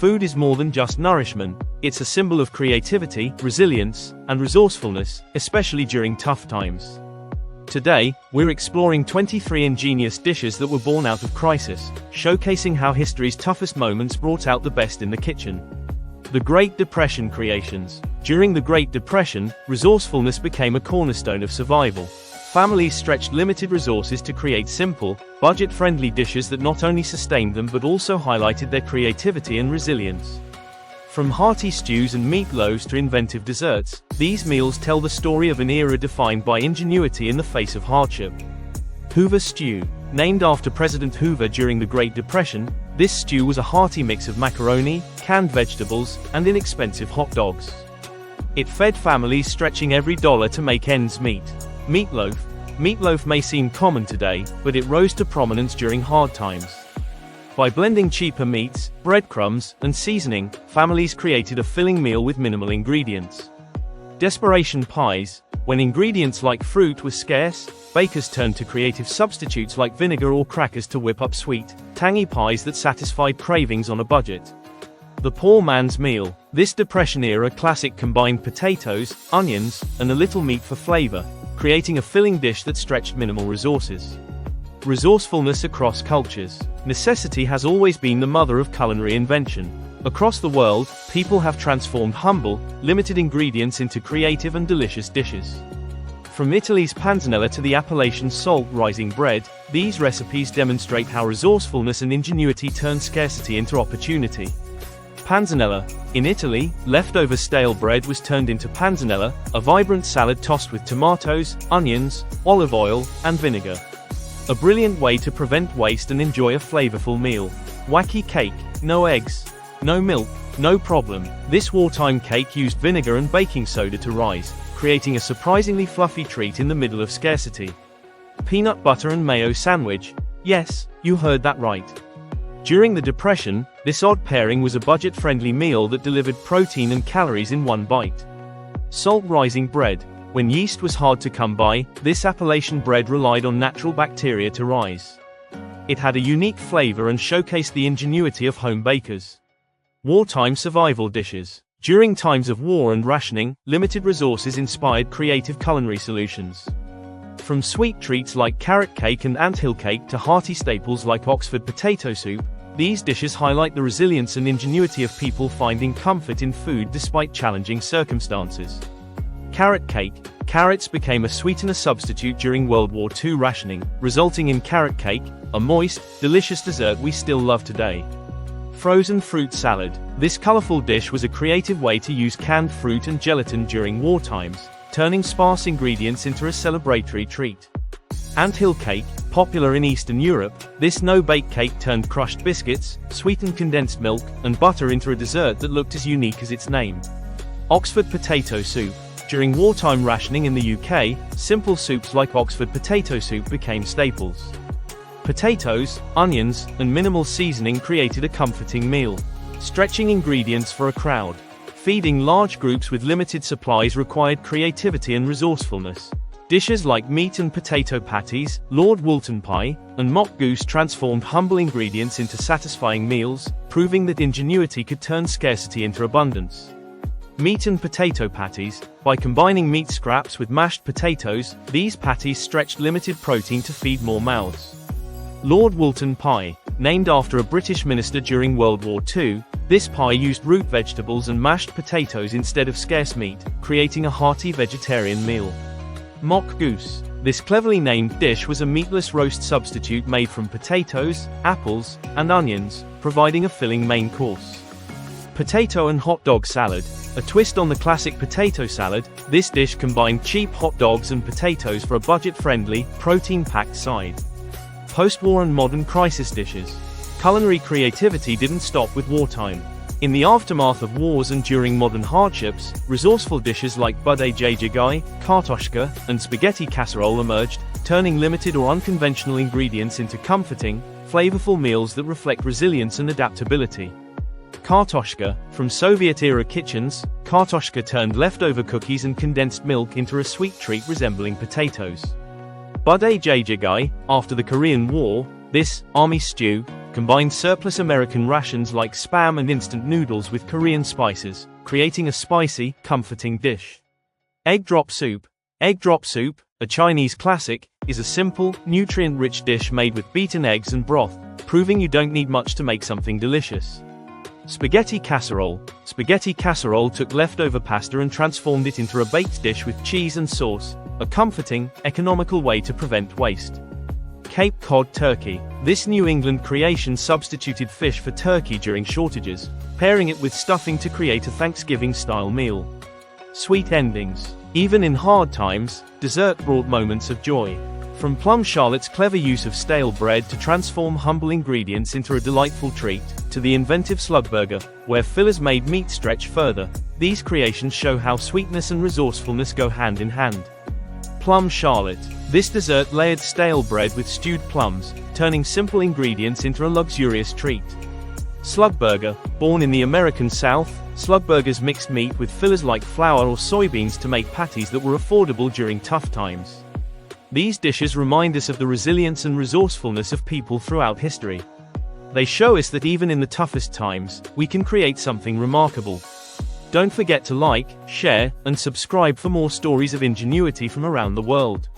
Food is more than just nourishment, it's a symbol of creativity, resilience, and resourcefulness, especially during tough times. Today, we're exploring 23 ingenious dishes that were born out of crisis, showcasing how history's toughest moments brought out the best in the kitchen. The Great Depression creations. During the Great Depression, resourcefulness became a cornerstone of survival. Families stretched limited resources to create simple, budget-friendly dishes that not only sustained them but also highlighted their creativity and resilience. From hearty stews and meatloaves to inventive desserts, these meals tell the story of an era defined by ingenuity in the face of hardship. Hoover Stew. Named after President Hoover during the Great Depression, this stew was a hearty mix of macaroni, canned vegetables, and inexpensive hot dogs. It fed families stretching every dollar to make ends meet. Meatloaf. Meatloaf may seem common today, but it rose to prominence during hard times. By blending cheaper meats, breadcrumbs, and seasoning, families created a filling meal with minimal ingredients. Desperation pies. When ingredients like fruit were scarce, bakers turned to creative substitutes like vinegar or crackers to whip up sweet, tangy pies that satisfied cravings on a budget. The poor man's meal. This Depression-era classic combined potatoes, onions, and a little meat for flavor, creating a filling dish that stretched minimal resources. Resourcefulness across cultures. Necessity has always been the mother of culinary invention. Across the world, people have transformed humble, limited ingredients into creative and delicious dishes. From Italy's panzanella to the Appalachian salt-rising bread, these recipes demonstrate how resourcefulness and ingenuity turn scarcity into opportunity. Panzanella. In Italy, leftover stale bread was turned into panzanella, a vibrant salad tossed with tomatoes, onions, olive oil, and vinegar. A brilliant way to prevent waste and enjoy a flavorful meal. Wacky cake. No eggs. No milk. No problem. This wartime cake used vinegar and baking soda to rise, creating a surprisingly fluffy treat in the middle of scarcity. Peanut butter and mayo sandwich. Yes, you heard that right. During the Depression, this odd pairing was a budget-friendly meal that delivered protein and calories in one bite. Salt-rising bread. When yeast was hard to come by, this Appalachian bread relied on natural bacteria to rise. It had a unique flavor and showcased the ingenuity of home bakers. Wartime survival dishes. During times of war and rationing, limited resources inspired creative culinary solutions. From sweet treats like carrot cake and anthill cake to hearty staples like Oxford potato soup, these dishes highlight the resilience and ingenuity of people finding comfort in food despite challenging circumstances. Carrot cake. Carrots became a sweetener substitute during World War II rationing, resulting in carrot cake, a moist, delicious dessert we still love today. Frozen fruit salad. This colorful dish was a creative way to use canned fruit and gelatin during war times, turning sparse ingredients into a celebratory treat. Anthill cake. Popular in Eastern Europe, this no-bake cake turned crushed biscuits, sweetened condensed milk, and butter into a dessert that looked as unique as its name. Oxford potato soup. During wartime rationing in the UK, simple soups like Oxford potato soup became staples. Potatoes, onions, and minimal seasoning created a comforting meal, stretching ingredients for a crowd. Feeding large groups with limited supplies required creativity and resourcefulness. Dishes like meat and potato patties, Lord Woolton pie, and mock goose transformed humble ingredients into satisfying meals, proving that ingenuity could turn scarcity into abundance. Meat and potato patties. By combining meat scraps with mashed potatoes, these patties stretched limited protein to feed more mouths. Lord Woolton pie. Named after a British minister during World War II, this pie used root vegetables and mashed potatoes instead of scarce meat, creating a hearty vegetarian meal. Mock goose. This cleverly named dish was a meatless roast substitute made from potatoes, apples, and onions, providing a filling main course. Potato and hot dog salad. A twist on the classic potato salad, this dish combined cheap hot dogs and potatoes for a budget-friendly, protein-packed side. Post-war and modern crisis dishes. Culinary creativity didn't stop with wartime. In the aftermath of wars and during modern hardships, resourceful dishes like budajigai, kartoshka, and spaghetti casserole emerged, turning limited or unconventional ingredients into comforting, flavorful meals that reflect resilience and adaptability. Kartoshka. From Soviet-era kitchens, kartoshka turned leftover cookies and condensed milk into a sweet treat resembling potatoes. Budajigai. After the Korean War, this army stew Combine surplus American rations like Spam and instant noodles with Korean spices, creating a spicy, comforting dish. Egg drop soup. Egg drop soup, a Chinese classic, is a simple, nutrient-rich dish made with beaten eggs and broth, proving you don't need much to make something delicious. Spaghetti casserole. Spaghetti casserole took leftover pasta and transformed it into a baked dish with cheese and sauce, a comforting, economical way to prevent waste. Cape Cod turkey. This New England creation substituted fish for turkey during shortages, pairing it with stuffing to create a Thanksgiving-style meal. Sweet endings. Even in hard times, dessert brought moments of joy. From Plum Charlotte's clever use of stale bread to transform humble ingredients into a delightful treat, to the inventive Slugburger, where fillers made meat stretch further, these creations show how sweetness and resourcefulness go hand in hand. Plum Charlotte. This dessert layered stale bread with stewed plums, turning simple ingredients into a luxurious treat. Slugburger. Born in the American South, Slugburgers mixed meat with fillers like flour or soybeans to make patties that were affordable during tough times. These dishes remind us of the resilience and resourcefulness of people throughout history. They show us that even in the toughest times, we can create something remarkable. Don't forget to like, share, and subscribe for more stories of ingenuity from around the world.